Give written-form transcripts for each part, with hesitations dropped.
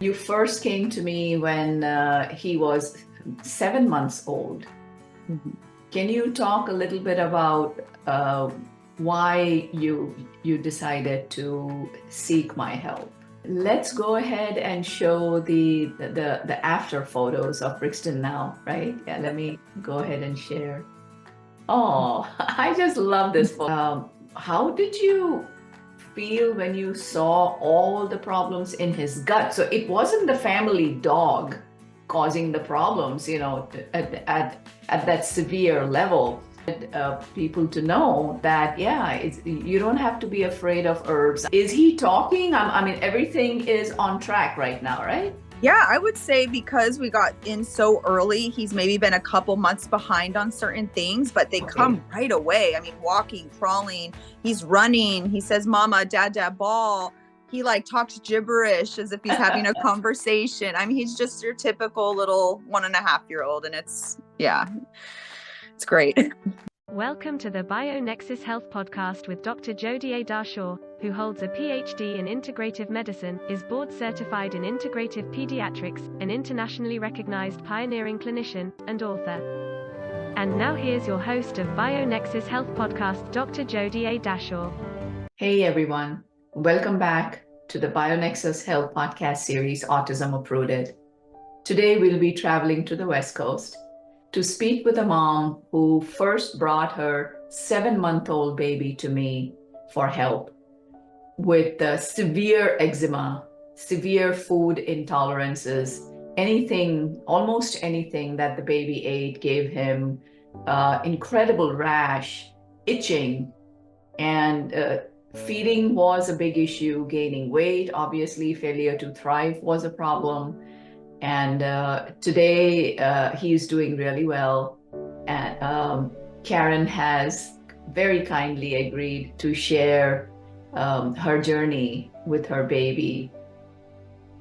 You first came to me when he was 7 months old. Mm-hmm. Can you talk a little bit about why you decided to seek my help? Let's go ahead and show the after photos of Brixton now, right? Yeah, let me go ahead and share. Oh, I just love this photo. How did you feel when you saw all the problems in his gut? So it wasn't the family dog causing the problems, at that severe level. People to know that, you don't have to be afraid of herbs. Is he talking? I mean, everything is on track right now, right? Yeah, I would say because we got in so early, he's maybe been a couple months behind on certain things, but they come right away. I mean, walking, crawling, he's running. He says, Mama, Dad, ball. He talks gibberish as if he's having a conversation. I mean, he's just your typical little 1.5-year-old, and it's great. Welcome to the BioNexus Health podcast with Dr. Jodi A. Darshaw, who holds a PhD in integrative medicine, is board certified in integrative pediatrics, an internationally recognized pioneering clinician, and author. And now here's your host of BioNexus Health podcast, Dr. Jodi A. Darshaw. Hey everyone, welcome back to the BioNexus Health podcast series, Autism Uprooted. Today we'll be traveling to the West Coast to speak with a mom who first brought her 7-month-old baby to me for help with severe eczema, severe food intolerances, almost anything that the baby ate gave him incredible rash, itching, and feeding was a big issue, gaining weight, obviously failure to thrive was a problem. And today he's doing really well. And Karen has very kindly agreed to share her journey with her baby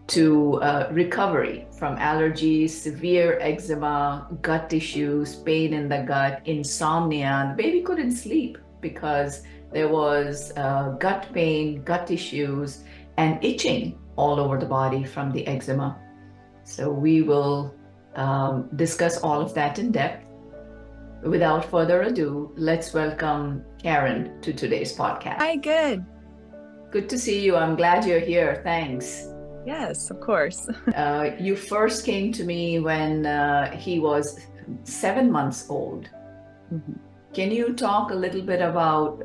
to recovery from allergies, severe eczema, gut issues, pain in the gut, insomnia. The baby couldn't sleep because there was gut pain, gut issues, and itching all over the body from the eczema. So we will discuss all of that in depth. Without further ado, let's welcome Karen to today's podcast. Hi, good. Good to see you. I'm glad you're here. Thanks. Yes, of course. You first came to me when he was 7 months old. Mm-hmm. Can you talk a little bit about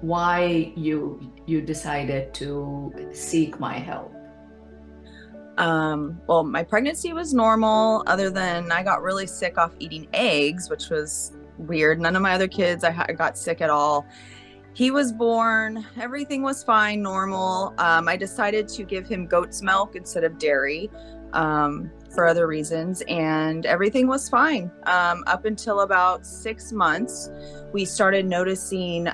why you decided to seek my help? Well, my pregnancy was normal, other than I got really sick off eating eggs, which was weird. None of my other kids, I got sick at all. He was born, everything was fine, normal. I decided to give him goat's milk instead of dairy for other reasons, and everything was fine. Up until about 6 months, we started noticing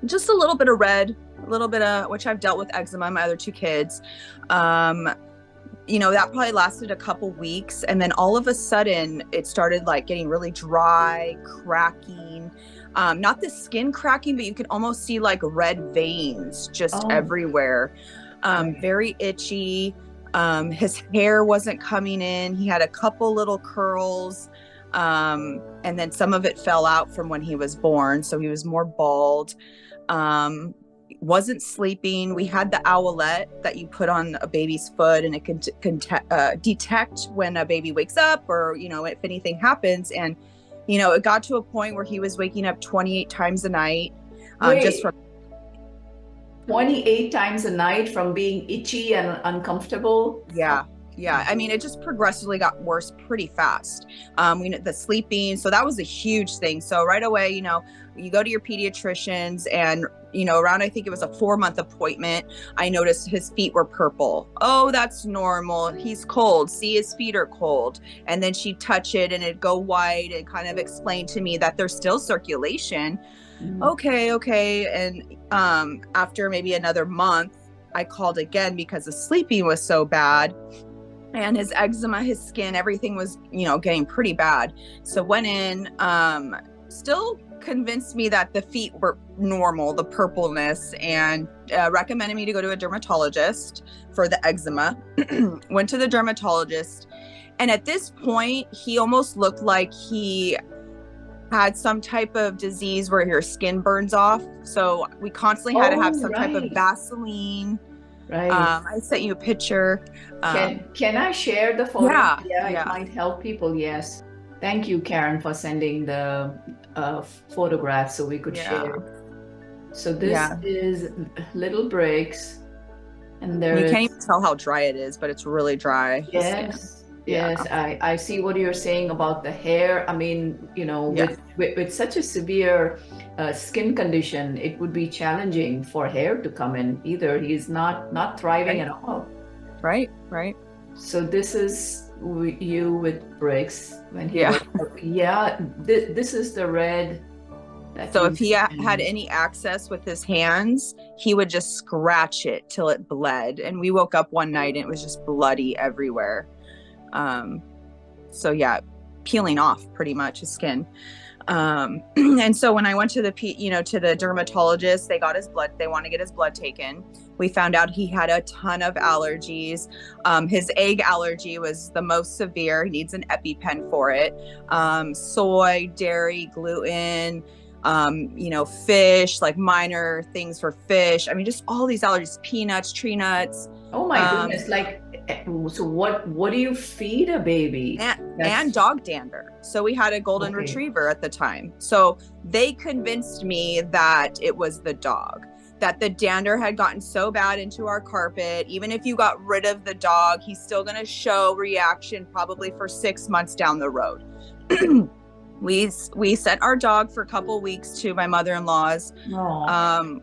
just a little bit of red, a little bit of, which I've dealt with eczema, my other 2 kids. That probably lasted a couple weeks. And then all of a sudden it started getting really dry, cracking, not the skin cracking, but you can almost see red veins just everywhere. Very itchy. His hair wasn't coming in. He had a couple little curls. And then some of it fell out from when he was born. So he was more bald. Wasn't sleeping. We had the owlet that you put on a baby's foot, and it can detect when a baby wakes up or, if anything happens. And, it got to a point where he was waking up 28 times a night. Just from 28 times a night from being itchy and uncomfortable? Yeah. I mean, it just progressively got worse pretty fast. The sleeping, so that was a huge thing. So right away, you go to your pediatricians, and around, I think it was a 4-month appointment, I noticed his feet were purple. Oh, that's normal. He's cold. See, his feet are cold. And then she'd touch it and it'd go white and kind of explain to me that there's still circulation. Okay. And after maybe another month, I called again because the sleeping was so bad. And his eczema, his skin, everything was, getting pretty bad. So went in, still convinced me that the feet were normal, the purpleness, and recommended me to go to a dermatologist for the eczema. Went to the dermatologist, and at this point, he almost looked like he had some type of disease where your skin burns off. So we constantly had to have some type of Vaseline. Right. I sent you a picture. Can I share the photo? Yeah, It might help people. Yes. Thank you, Karen, for sending the photographs so we could share. So this is little breaks, and there you can't even tell how dry it is, but it's really dry. Yes, yes. I see what you're saying about the hair. I mean, you know, with such a severe skin condition, it would be challenging for hair to come in. Either he's not thriving at all. Right. So this is you with breaks when he was, this is the red. So if he had any access with his hands, he would just scratch it till it bled. And we woke up one night and it was just bloody everywhere. So yeah, peeling off pretty much his skin. And so when I went to the dermatologist, they got his blood. They want to get his blood taken. We found out he had a ton of allergies. His egg allergy was the most severe. He needs an EpiPen for it. Soy, dairy, gluten, fish, like minor things for fish. I mean, just all these allergies, peanuts, tree nuts. Oh my goodness. So what do you feed a baby? And dog dander. So we had a golden retriever at the time. So they convinced me that it was the dog, that the dander had gotten so bad into our carpet. Even if you got rid of the dog, he's still going to show reaction probably for 6 months down the road. We sent our dog for a couple weeks to my mother-in-law's.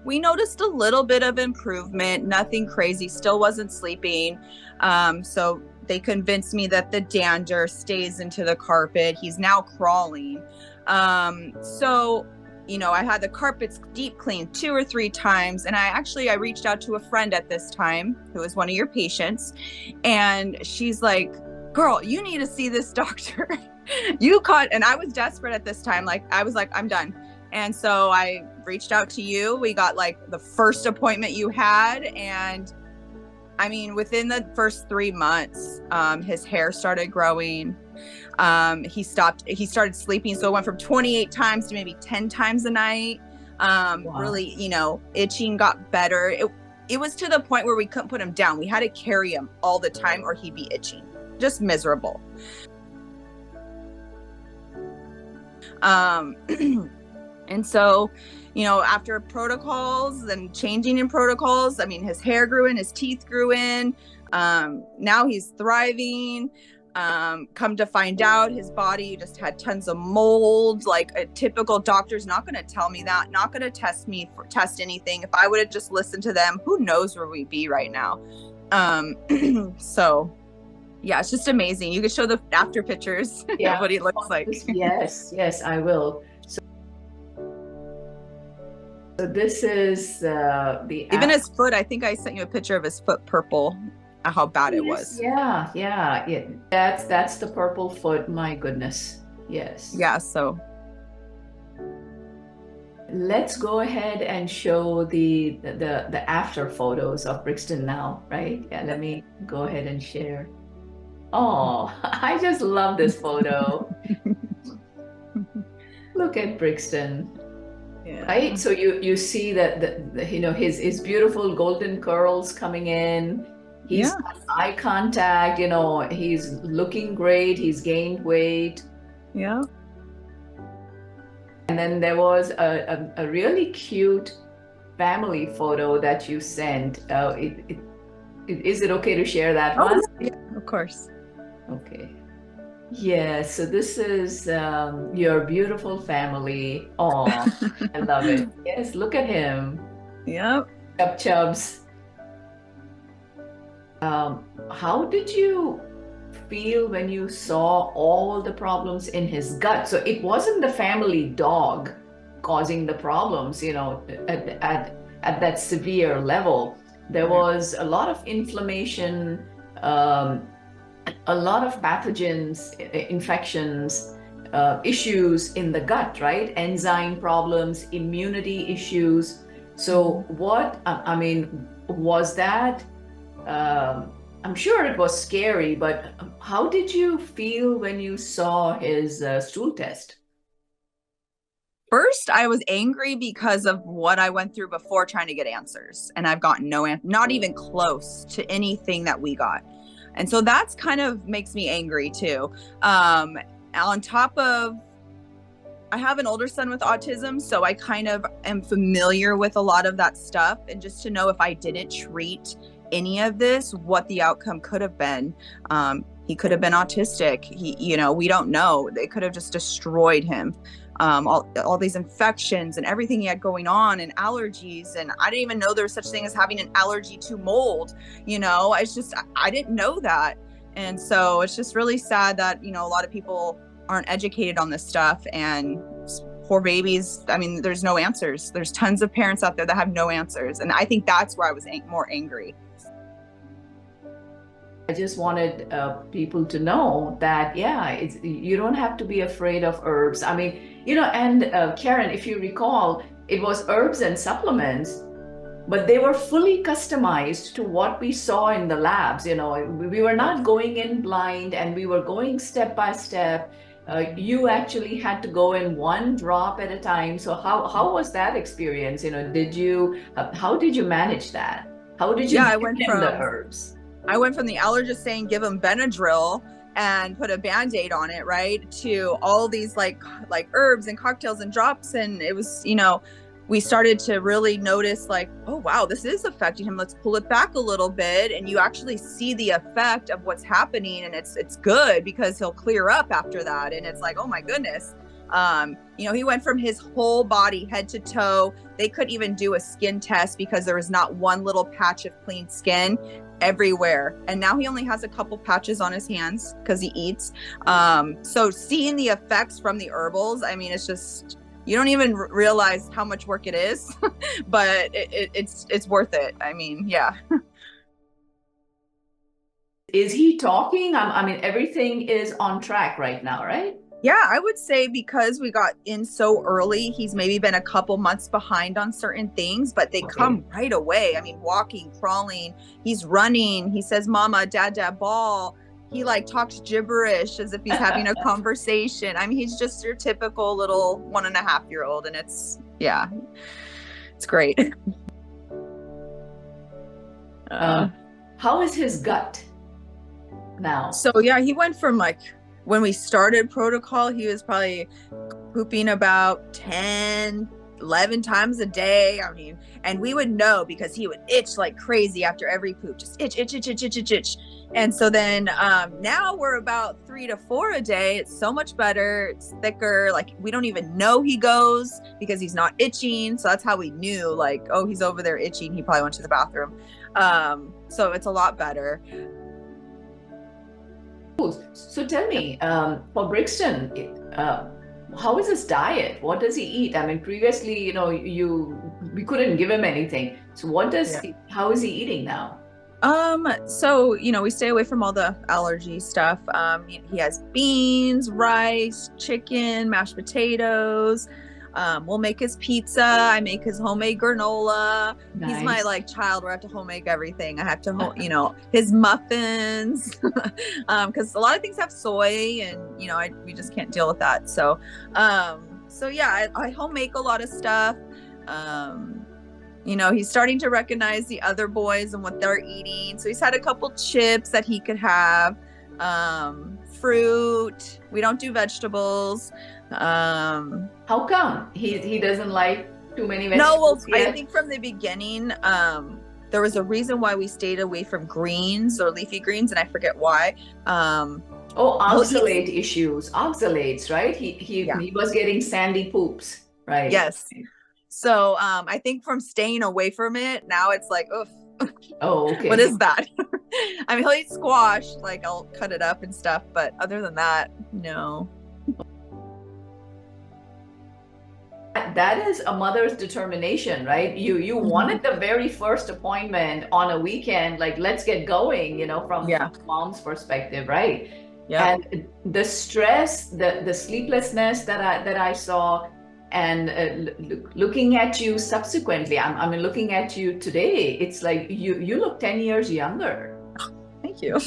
We noticed a little bit of improvement, nothing crazy, still wasn't sleeping. So they convinced me that the dander stays into the carpet. He's now crawling. So, I had the carpets deep cleaned 2 or 3 times. And I reached out to a friend at this time who was one of your patients. And she's like, girl, you need to see this doctor. And I was desperate at this time. I was like, I'm done. And so I reached out to you. We got the first appointment you had. And I mean, within the first 3 months, his hair started growing. He started sleeping. So it went from 28 times to maybe 10 times a night. Really, itching got better. It was to the point where we couldn't put him down. We had to carry him all the time or he'd be itching, just miserable. And so, after protocols and changing in protocols, I mean, his hair grew in, his teeth grew in. Now he's thriving. Come to find out, his body just had tons of mold. Like a typical doctor's not going to tell me that, not going to test anything. If I would have just listened to them, who knows where we'd be right now. So yeah, it's just amazing. You could show the after pictures of what he looks like. Yes, I will. So this is even his foot. I think I sent you a picture of his foot purple, how bad it was. Yeah. That's the purple foot. My goodness. Yes. Yeah. So let's go ahead and show the after photos of Brixton now, right? Yeah. Let me go ahead and share. Oh, I just love this photo. Look at Brixton. Yeah. Right, so you see that his beautiful golden curls coming in. He's got eye contact. He's looking great. He's gained weight. Yeah. And then there was a really cute family photo that you sent. Is it okay to share that one? Yeah, of course. Okay. Yeah, so this is your beautiful family. Oh, I love it. Yes, look at him. Yep. Chubs. How did you feel when you saw all the problems in his gut? So it wasn't the family dog causing the problems, at that severe level. There was a lot of inflammation, a lot of pathogens, infections, issues in the gut, right? Enzyme problems, immunity issues. So I mean, was that, I'm sure it was scary, but how did you feel when you saw his stool test? First, I was angry because of what I went through before trying to get answers. And I've gotten no answer, not even close to anything that we got. And so that's kind of makes me angry too. On top of, I have an older son with autism, so I kind of am familiar with a lot of that stuff. And just to know if I didn't treat any of this, what the outcome could have been. He could have been autistic. We don't know. They could have just destroyed him. All these infections and everything he had going on, and allergies. And I didn't even know there was such thing as having an allergy to mold. I didn't know that. And so it's just really sad that, a lot of people aren't educated on this stuff, and poor babies. I mean, there's no answers. There's tons of parents out there that have no answers. And I think that's where I was more angry. I just wanted people to know that, you don't have to be afraid of herbs. I mean, and Karen, if you recall, it was herbs and supplements, but they were fully customized to what we saw in the labs. We were not going in blind, and we were going step by step. You actually had to go in one drop at a time. So how was that experience? How did you manage that? How did you give them the herbs? I went from the allergist saying, give them Benadryl and put a Band-Aid on it, right, to all these like herbs and cocktails and drops. And it was, we started to really notice like, oh, wow, this is affecting him. Let's pull it back a little bit. And you actually see the effect of what's happening. And it's good because he'll clear up after that. And it's like, oh my goodness. He went from his whole body, head to toe. They couldn't even do a skin test because there was not one little patch of clean skin everywhere. And now he only has a couple patches on his hands because he eats. So seeing the effects from the herbals, I mean, it's just, you don't even realize how much work it is, but it's worth it. I mean, yeah. Is he talking? I mean, everything is on track right now, right? Yeah, I would say because we got in so early, he's maybe been a couple months behind on certain things, but they come right away. I mean, walking, crawling, he's running. He says, Mama, Dad, ball. He like talks gibberish as if he's having a conversation. I mean, he's just your typical little 1.5-year-old, and it's great. How is his gut now? So yeah, he went from when we started protocol, he was probably pooping about 10, 11 times a day. I mean, and we would know because he would itch like crazy after every poop, just itch. And so then now we're about 3 to 4 a day. It's so much better. It's thicker. Like we don't even know he goes because he's not itching. So that's how we knew like, oh, he's over there itching. He probably went to the bathroom. So it's a lot better. So tell me, for Brixton, how is his diet? What does he eat? I mean, previously, we couldn't give him anything. So how is he eating now? So, we stay away from all the allergy stuff. He has beans, rice, chicken, mashed potatoes. We'll make his pizza. I make his homemade granola. Nice. He's my child where I have to home make everything. I have to, his muffins, because a lot of things have soy, and we just can't deal with that. So, yeah, I home make a lot of stuff. He's starting to recognize the other boys and what they're eating. So he's had a couple chips that he could have. Fruit. We don't do vegetables. How come he doesn't like too many vegetables? No, well, I think from the beginning, there was a reason why we stayed away from greens or leafy greens, and I forget why. Oxalate issues, oxalates, right? He was getting sandy poops, right? Yes. So I think from staying away from it, now it's like, oof. Oh, okay. What is that? I mean, he'll eat squash, I'll cut it up and stuff, but other than that, no. That is a mother's determination, right? You wanted the very first appointment on a weekend, let's get going, from mom's perspective, right? Yeah. And the stress, the sleeplessness that I saw, and looking at you subsequently, I mean, looking at you today, it's like you look 10 years younger. Thank you.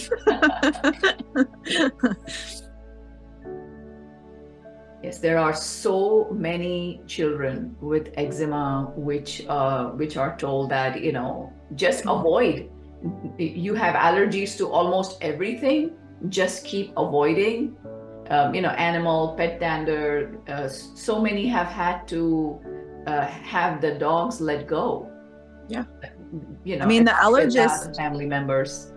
Yes, there are so many children with eczema which are told that, just avoid. You have allergies to almost everything. Just keep avoiding. Animal, pet dander. So many have had to have the dogs let go. Yeah. I mean, the allergist, family members.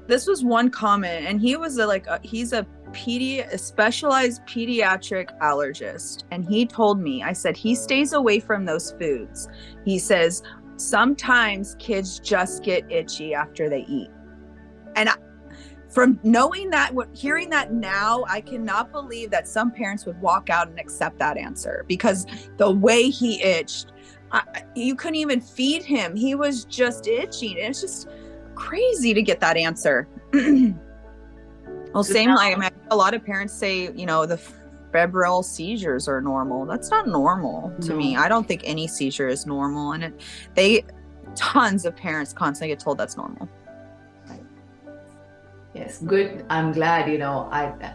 This was one comment, and he was he's a specialized pediatric allergist, and he told me, I said, he stays away from those foods. He says sometimes kids just get itchy after they eat, and from knowing that, hearing that now, I cannot believe that some parents would walk out and accept that answer, because the way he itched, you couldn't even feed him. He was just itching. It's just crazy to get that answer. Well, a lot of parents say, the febrile seizures are normal. That's not normal to me. I don't think any seizure is normal, and tons of parents constantly get told that's normal. Yes, good. I'm glad,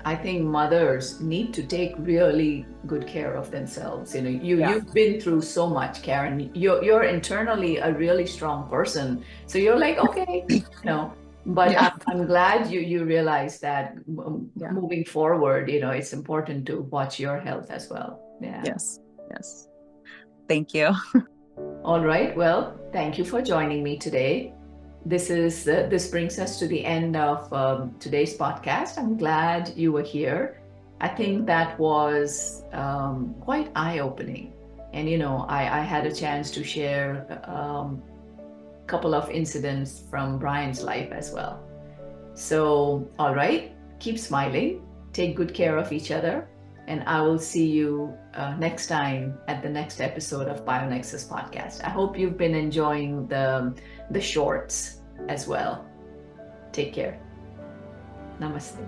I think mothers need to take really good care of themselves. You've been through so much, Karen. You're internally a really strong person. So you're like, okay, but I'm glad you realize that moving forward, it's important to watch your health as well. Yeah. Yes. Thank you. All right. Well, thank you for joining me today. This brings us to the end of today's podcast. I'm glad you were here. I think that was quite eye-opening. And, I had a chance to share a couple of incidents from Brian's life as well. So, all right, keep smiling, take good care of each other, and I will see you next time at the next episode of BioNexus podcast. I hope you've been enjoying the shorts as well. Take care. Namaste.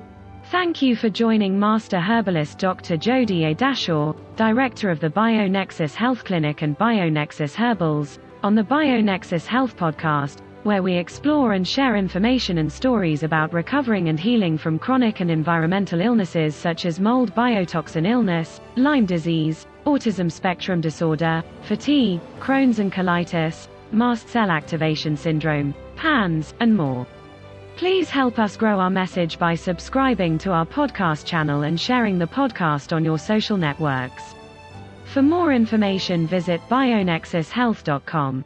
Thank you for joining Master Herbalist Dr. Jody A. Dashaw, Director of the BioNexus Health Clinic and BioNexus Herbals, on the BioNexus Health podcast, where we explore and share information and stories about recovering and healing from chronic and environmental illnesses such as mold biotoxin illness, Lyme disease, autism spectrum disorder, fatigue, Crohn's and colitis, mast cell activation syndrome, PANS, and more. Please help us grow our message by subscribing to our podcast channel and sharing the podcast on your social networks. For more information, visit bionexushealth.com.